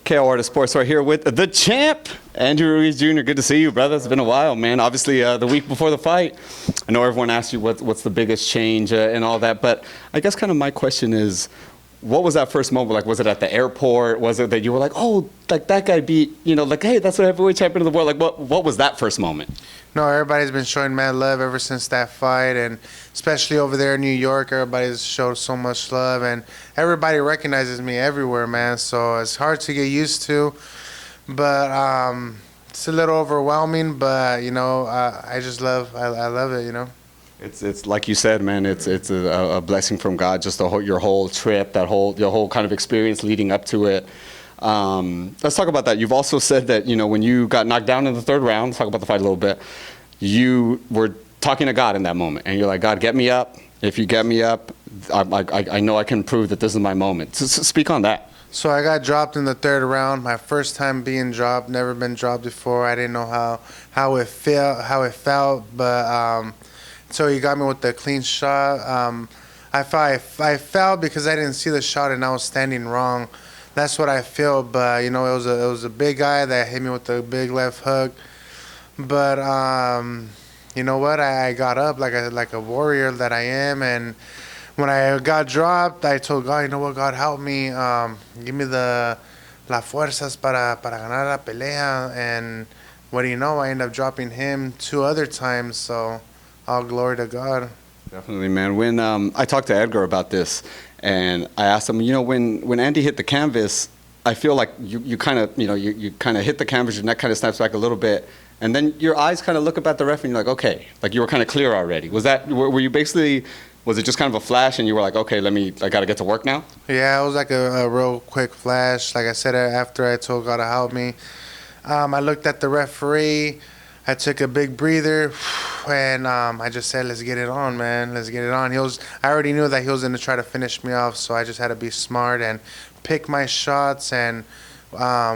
KO Artist Sports right here with the champ, Andrew Ruiz Jr. Good to see you, brother. It's been a while, man. Obviously, the week before the fight, I know everyone asked you what's the biggest change and all that, but I guess kind of my question is, what was that first moment like? Was it at the airport? Was it that you were like, oh, like that guy beat, like, hey, that's the heavyweight champion of the world? Like, what was that first moment? No, everybody's been showing mad love ever since that fight, and especially over there in New York, everybody's showed so much love, and everybody recognizes me everywhere, man. So it's hard to get used to, but it's a little overwhelming. But I just love, I love it, It's like you said, man. It's a blessing from God. Just your whole trip, your whole kind of experience leading up to it. Let's talk about that. You've also said that when you got knocked down in the third round. Let's talk about the fight a little bit. You were talking to God in that moment, and you're like, God, get me up. If you get me up, I know I can prove that this is my moment. So speak on that. So I got dropped in the third round. My first time being dropped. Never been dropped before. I didn't know how it felt, but. So he got me with the clean shot. I fell because I didn't see the shot and I was standing wrong. That's what I feel. But it was a big guy that hit me with the big left hook. But you know what? I got up like a warrior that I am. And when I got dropped, I told God, you know what? God, help me. Give me las fuerzas para ganar la pelea. And what do you know? I ended up dropping him 2 other times. So. All glory to God. Definitely, man. When I talked to Edgar about this, and I asked him, when Andy hit the canvas, I feel like you kind of you kind of hit the canvas, your neck kind of snaps back a little bit, and then your eyes kind of look up at the ref, and you're like, okay, like you were kind of clear already. Were you basically? Was it just kind of a flash, and you were like, okay, I got to get to work now? Yeah, it was like a real quick flash. Like I said, after I told God to help me, I looked at the referee. I took a big breather, and I just said, let's get it on, man. Let's get it on. I already knew that he was going to try to finish me off, so I just had to be smart and pick my shots and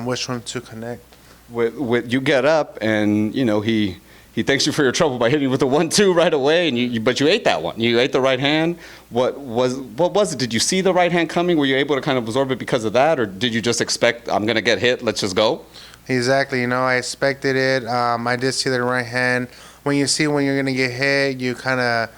which one to connect. With you get up, and, he thanks you for your trouble by hitting you with the 1-2 right away, but you ate that one. You ate the right hand. What was it? Did you see the right hand coming? Were you able to kind of absorb it because of that, or did you just expect, I'm going to get hit, let's just go? Exactly. I expected it. I did see the right hand. When you're going to get hit, you kind of,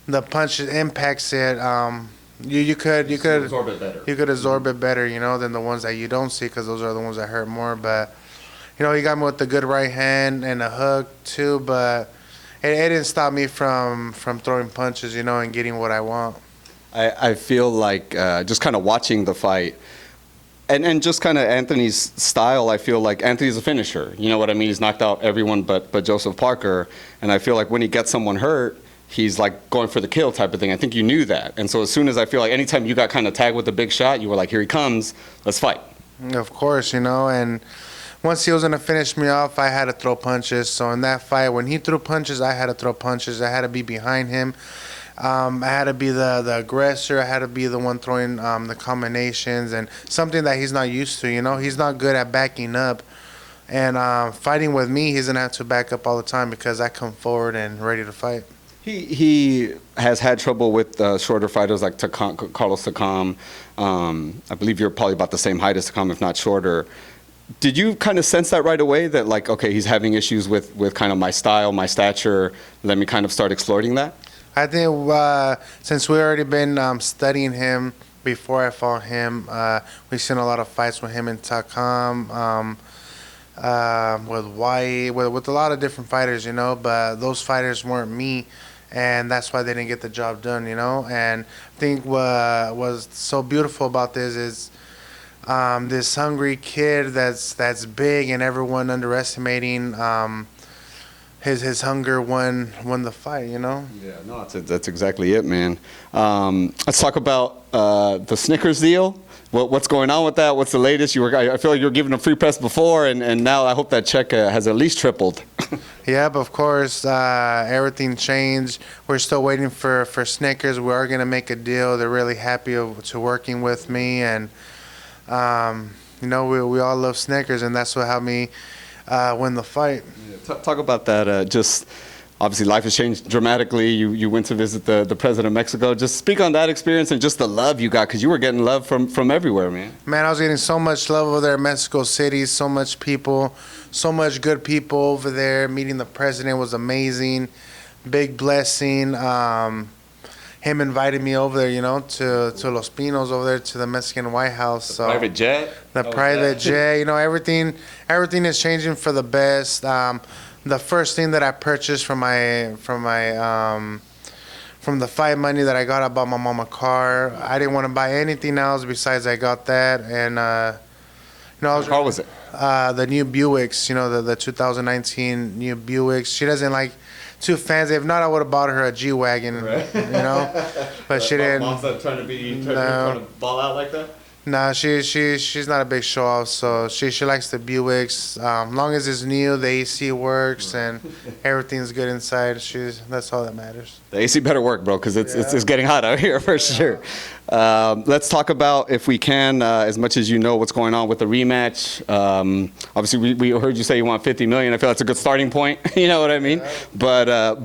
the punch impacts it. You could absorb it better. You could absorb it better, than the ones that you don't see, because those are the ones that hurt more. But, he got me with the good right hand and a hook too. But it didn't stop me from throwing punches, and getting what I want. I feel like just kind of watching the fight. And just kind of Anthony's style, I feel like Anthony's a finisher. You know what I mean? He's knocked out everyone but Joseph Parker. And I feel like when he gets someone hurt, he's like going for the kill type of thing. I think you knew that. And so as soon as I feel like anytime you got kind of tagged with a big shot, you were like, here he comes, let's fight. Of course, and once he was going to finish me off, I had to throw punches. So in that fight, when he threw punches, I had to throw punches. I had to be behind him. I had to be the aggressor. I had to be the one throwing the combinations, and something that he's not used to. He's not good at backing up. And fighting with me, he's going to have to back up all the time because I come forward and ready to fight. He has had trouble with shorter fighters like Carlos Takam. I believe you're probably about the same height as Takam, if not shorter. Did you kind of sense that right away that, like, okay, he's having issues with kind of my style, my stature, let me kind of start exploiting that? I think since we already been studying him before I fought him, we've seen a lot of fights with him and Takam, with White, with a lot of different fighters, but those fighters weren't me, and that's why they didn't get the job done, And I think what was so beautiful about this is this hungry kid that's big and everyone underestimating his hunger won the fight, Yeah, no, that's exactly it, man. Let's talk about the Snickers deal. What's going on with that? What's the latest? I feel like you were given a free press before, and now I hope that check has at least tripled. Yeah, but of course, everything changed. We're still waiting for Snickers. We are going to make a deal. They're really happy to working with me, and we all love Snickers, and that's what helped me win the fight. Yeah, talk about that. Just obviously life has changed dramatically. You went to visit the president of Mexico. Just speak on that experience and just the love you got, because you were getting love from everywhere, man. Man, I was getting so much love over there in Mexico City, so much people, so much good people over there. Meeting the president was amazing. Big blessing. Him invited me over there, to Los Pinos over there to the Mexican White House. So Private jet? the private jet, everything is changing for the best. The first thing that I purchased from the fight money that I got, I bought my mom a car. I didn't want to buy anything else besides I got that. And What car was it? The new Buicks, the 2019 new Buicks. She doesn't like too fancy. If not, I would have bought her a G-Wagon, right. But she didn't. Mom's not trying to ball out like that? Nah, she's not a big show off, so she likes the Buicks. Long as it's new, the AC works and everything's good inside. That's all that matters. The AC better work, bro, because it's getting hot out here for sure. Let's talk about, if we can, as much as you know what's going on with the rematch. Obviously, we heard you say you want $50 million. I feel that's a good starting point. You know what I mean? But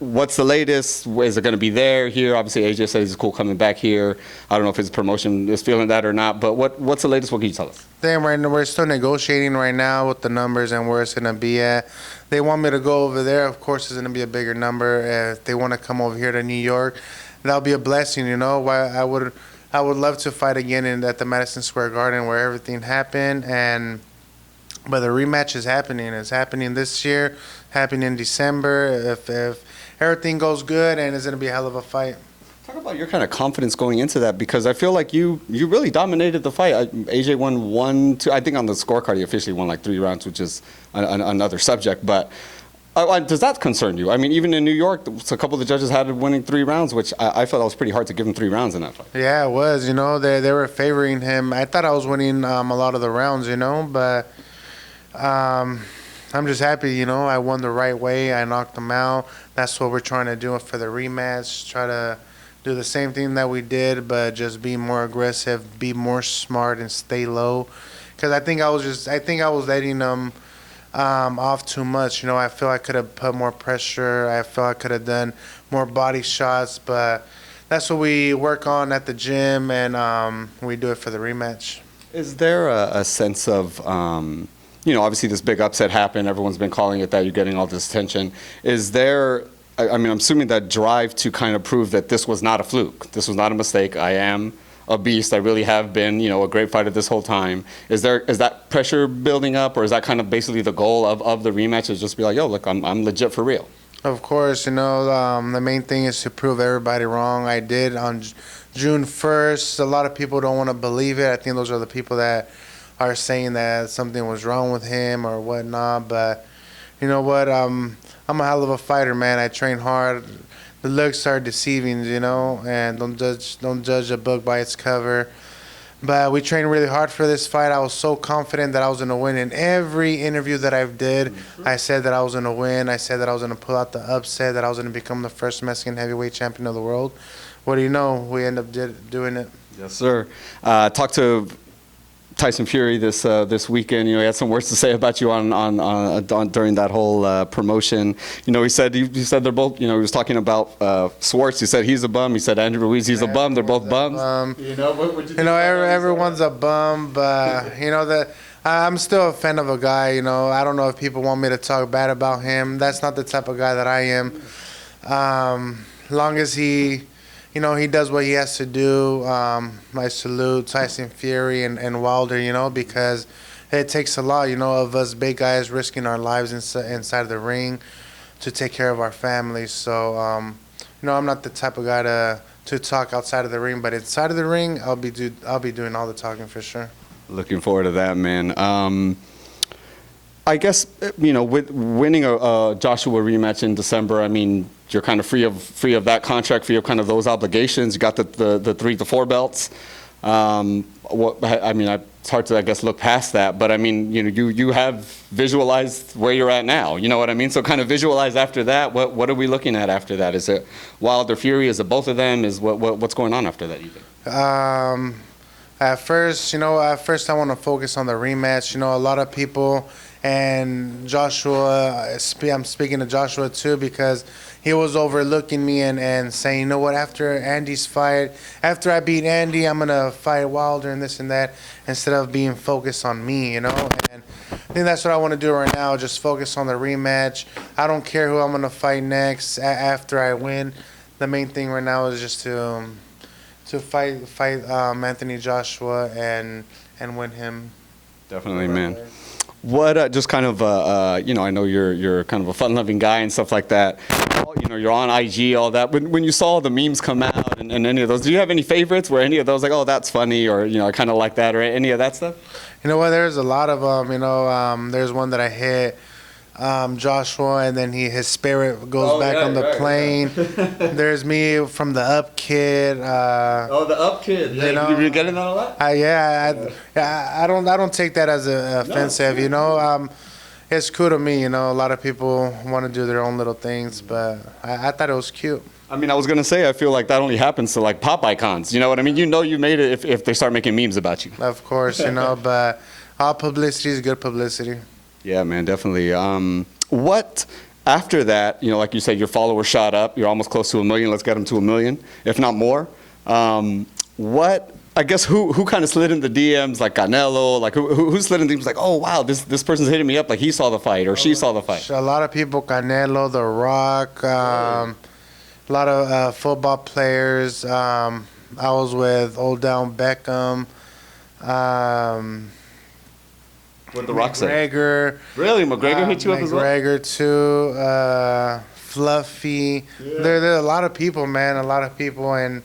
what's the latest? Is it going to be there, here? Obviously, AJ says it's cool coming back here. I don't know if his promotion is feeling that or not. But what's the latest? What can you tell us? We're still negotiating right now with the numbers and where it's going to be at. They want me to go over there. Of course, it's going to be a bigger number. If they want to come over here to New York, that'll be a blessing, I would love to fight again at the Madison Square Garden where everything happened. But the rematch is happening. It's happening this year, happening in December. If everything goes good, and it's going to be a hell of a fight. Talk about your kind of confidence going into that, because I feel like you really dominated the fight. AJ won 1, 2. I think on the scorecard he officially won like 3 rounds, which is another subject. But does that concern you? I mean, even in New York, a couple of the judges had him winning 3 rounds, which I felt it was pretty hard to give him 3 rounds in that fight. Yeah, it was. They were favoring him. I thought I was winning a lot of the rounds, but I'm just happy, I won the right way. I knocked him out. That's what we're trying to do for the rematch. Try to do the same thing that we did, but just be more aggressive, be more smart, and stay low. Because I think I was letting them off too much. I feel I could have put more pressure. I feel I could have done more body shots, but that's what we work on at the gym, and we do it for the rematch. Is there a sense of, obviously this big upset happened. Everyone's been calling it that. You're getting all this attention. Is there, I'm assuming that drive to kind of prove that this was not a fluke. This was not a mistake. I am a beast. I really have been, a great fighter this whole time. Is that pressure building up, or is that kind of basically the goal of the rematch, is just be like, yo, look, I'm legit for real? Of course, the main thing is to prove everybody wrong. I did on June 1st. A lot of people don't want to believe it. I think those are the people that are saying that something was wrong with him or whatnot. But you know what? I'm a hell of a fighter, man. I train hard. The looks are deceiving, and don't judge a book by its cover. But we trained really hard for this fight. I was so confident that I was going to win. In every interview that I did, I said that I was going to win. I said that I was going to pull out the upset, that I was going to become the first Mexican heavyweight champion of the world. What do you know? We end up doing it. Yes, sir. Talk to Tyson Fury this weekend. He had some words to say about you on during that whole promotion. He said they're both. He was talking about Schwartz. He said he's a bum. He said Andrew Ruiz, he's a bum. They're both bums. Everyone's a bum, but I'm still a fan of a guy. I don't know if people want me to talk bad about him. That's not the type of guy that I am. Long as he does what he has to do. I salute Tyson Fury and Wilder, because it takes a lot, of us big guys risking our lives inside of the ring to take care of our families. So, I'm not the type of guy to talk outside of the ring, but inside of the ring, I'll be doing all the talking for sure. Looking forward to that, man. I guess, with winning a Joshua rematch in December, you're kind of free of that contract, free of kind of those obligations. You got the 3 to 4 belts. It's hard to, I guess, look past that. But you have visualized where you're at now. You know what I mean? So kind of visualize after that. What are we looking at after that? Is it Wilder Fury? Is it both of them? What's going on after that, you think? At first, I want to focus on the rematch. A lot of people, and Joshua, I'm speaking to Joshua too, because he was overlooking me and saying, you know what, after Andy's fight, after I beat Andy, I'm going to fight Wilder and this and that, instead of being focused on me, And I think that's what I want to do right now, just focus on the rematch. I don't care who I'm going to fight next after I win. The main thing right now is just to fight Anthony Joshua and win him. Definitely, man. What just kind of I know you're kind of a fun-loving guy and stuff like that. You're on IG, all that. When you saw the memes come out and any of those, do you have any favorites where any of those like, oh, that's funny, or I kind of like that, or any of that stuff? You know what? There's a lot of them. There's one that I hit. Joshua, and then his spirit goes back on the plane. Yeah. There's me from the Up Kid. The Up Kid. Yeah, you've been getting that a lot. I don't take that as offensive. No. It's cool to me. A lot of people want to do their own little things, but I thought it was cute. I mean, I was gonna say, I feel like that only happens to like pop icons. You know what I mean? You made it if they start making memes about you. Of course, but all publicity is good publicity. Yeah, man, definitely. What after that? Like you said, your followers shot up. You're almost close to 1 million. Let's get them to 1 million, if not more. What? I guess who kind of slid in the DMs, like Canelo, like who slid in the DMs, like, oh wow, this person's hitting me up, like he saw the fight or she saw the fight. A lot of people, Canelo, The Rock, a lot of football players. I was with Old Down Beckham. What did The Rock say? McGregor. Really? McGregor hit you up as well? McGregor too. Fluffy. Yeah. There are a lot of people, man. A lot of people, and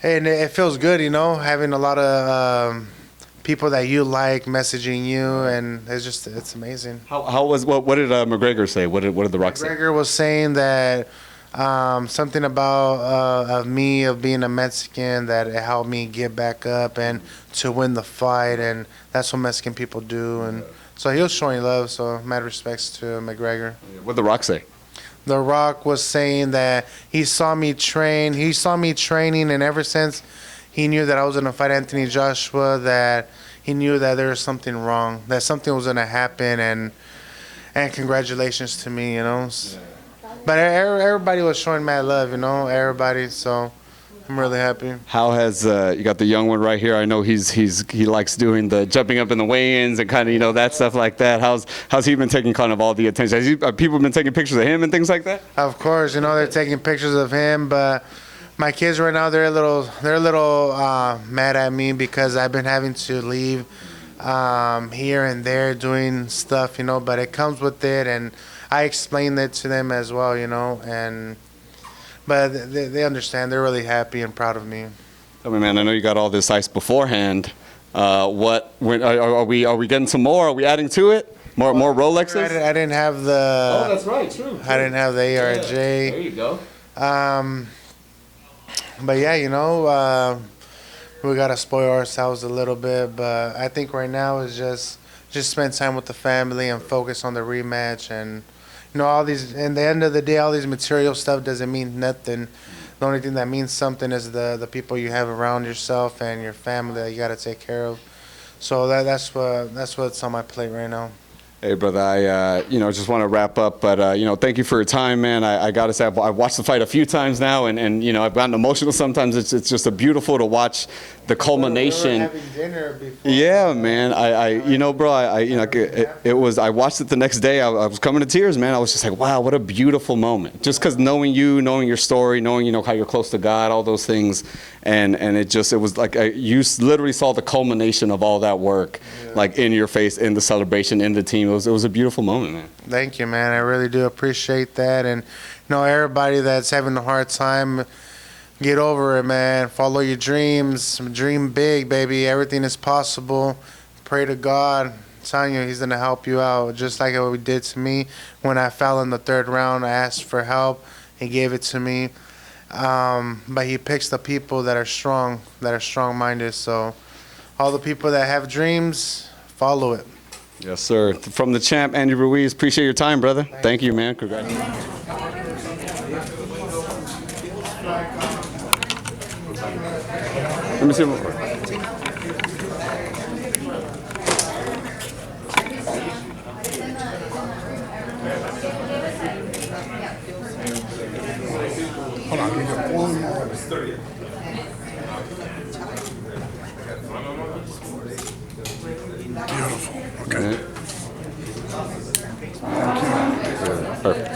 it feels good, having a lot of people that you like messaging you, and it's amazing. What did McGregor say? What did The Rock say? McGregor was saying that something about of me, of being a Mexican, that it helped me get back up and to win the fight, and that's what Mexican people do. And so he was showing love, so mad respects to McGregor. What did The Rock say? The Rock was saying that he saw me training, and ever since he knew that I was going to fight Anthony Joshua, that he knew that there was something wrong, that something was going to happen, and congratulations to me, Yeah. But everybody was showing mad love, everybody. So I'm really happy. How has you got the young one right here? I know he likes doing the jumping up in the weigh-ins and kind of that stuff like that. How's he been taking kind of all the attention? Have people been taking pictures of him and things like that? Of course, they're taking pictures of him, but my kids right now they're a little mad at me because I've been having to leave here and there doing stuff, but it comes with it, and I explained it to them as well, but they understand. They're really happy and proud of me. Tell me, man, I know you got all this ice beforehand. Are we getting some more? Are we adding to it? More Rolexes? I didn't have the. Oh, that's right, true. I didn't have the ARJ. Yeah, there you go. But yeah, we gotta spoil ourselves a little bit. But I think right now is just spend time with the family and focus on the rematch. And all these. In the end of the day, all these material stuff doesn't mean nothing. The only thing that means something is the people you have around yourself and your family that you gotta take care of. So that's what's on my plate right now. Hey, brother, I just want to wrap up, but thank you for your time, man. I gotta say, I've watched the fight a few times now, and I've gotten emotional sometimes. It's just beautiful to watch the culmination. We were having dinner before. Yeah, man. Bro, it was. I watched it the next day. I was coming to tears, man. I was just like, wow, what a beautiful moment. Just because knowing you, knowing your story, knowing how you're close to God, all those things, and it was like you literally saw the culmination of all that work, like in your face, in the celebration, in the team. It was a beautiful moment, man. Thank you, man. I really do appreciate that, and everybody that's having a hard time. Get over it, man. Follow your dreams. Dream big, baby. Everything is possible. Pray to God. I'm telling you, He's going to help you out. Just like what He did to me. When I fell in the third round, I asked for help. He gave it to me. But He picks the people that are strong-minded. So all the people that have dreams, follow it. Yes, sir. From the champ, Andy Ruiz. Appreciate your time, brother. Thank you, man. Congratulations. Let me see. Beautiful. Okay. Perfect.